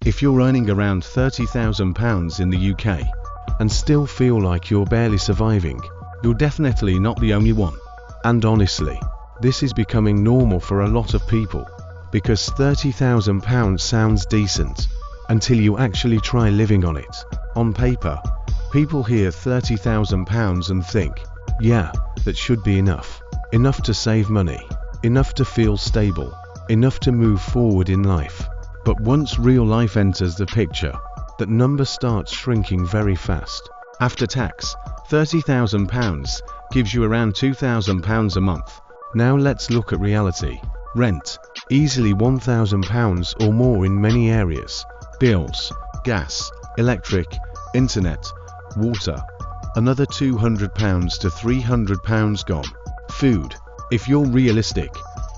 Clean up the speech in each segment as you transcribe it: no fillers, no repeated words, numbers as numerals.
If you're earning around £30,000 in the UK and still feel like you're barely surviving, you're definitely not the only one. And honestly, this is becoming normal for a lot of people, because £30,000 sounds decent until you actually try living on it. On paper, people hear £30,000 and think, yeah, that should be enough. Enough to save money, enough to feel stable, enough to move forward in life. But once real life enters the picture, that number starts shrinking very fast. After tax, £30,000 gives you around £2,000 a month. Now let's look at reality. Rent, easily £1,000 or more in many areas. Bills, gas, electric, internet, water, another £200 to £300 gone. Food, if you're realistic,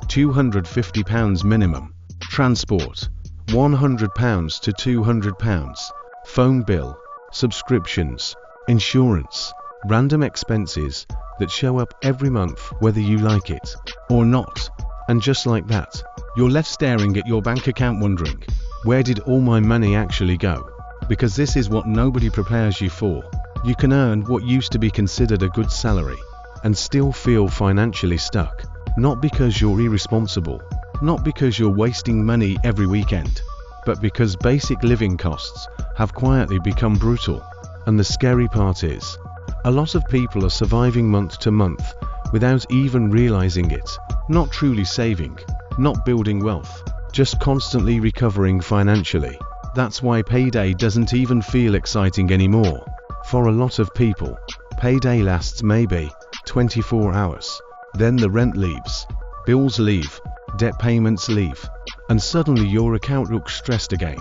£250 minimum. Transport, £100 to £200. Phone bill, subscriptions, insurance, random expenses that show up every month whether you like it or not. And just like that, you're left staring at your bank account wondering, where did all my money actually go? Because this is what nobody prepares you for. You can earn what used to be considered a good salary and still feel financially stuck. Not because you're irresponsible, not because you're wasting money every weekend, but because basic living costs have quietly become brutal. And the scary part is, a lot of people are surviving month to month without even realizing it, not truly saving, not building wealth, just constantly recovering financially. That's why payday doesn't even feel exciting anymore. For a lot of people, payday lasts maybe 24 hours. Then the rent leaves, bills leave, debt payments leave, and suddenly your account looks stressed again.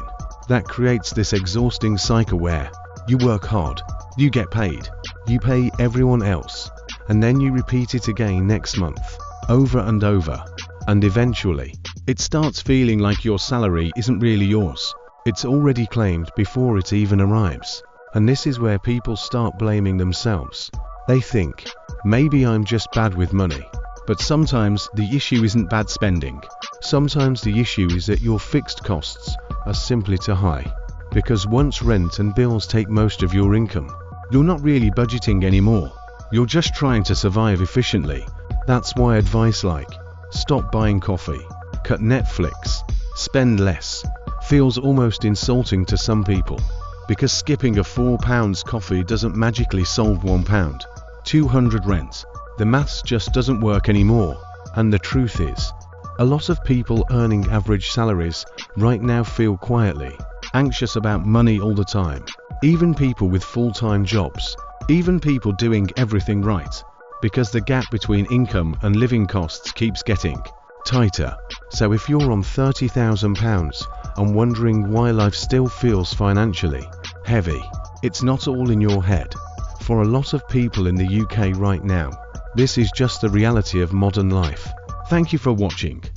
That creates this exhausting cycle where you work hard, you get paid, you pay everyone else, and then you repeat it again next month, over and over. And eventually, it starts feeling like your salary isn't really yours. It's already claimed before it even arrives. And this is where people start blaming themselves. They think, maybe I'm just bad with money. But sometimes the issue isn't bad spending. Sometimes the issue is that your fixed costs are simply too high. Because once rent and bills take most of your income, you're not really budgeting anymore. You're just trying to survive efficiently. That's why advice like, stop buying coffee, cut Netflix, spend less, feels almost insulting to some people. Because skipping a £4 coffee doesn't magically solve £1, 200 rent. The maths just doesn't work anymore. And the truth is, a lot of people earning average salaries right now feel quietly anxious about money all the time. Even people with full-time jobs, even people doing everything right, because the gap between income and living costs keeps getting tighter. So if you're on £30,000 and wondering why life still feels financially heavy, it's not all in your head. For a lot of people in the UK right now, this is just the reality of modern life. Thank you for watching.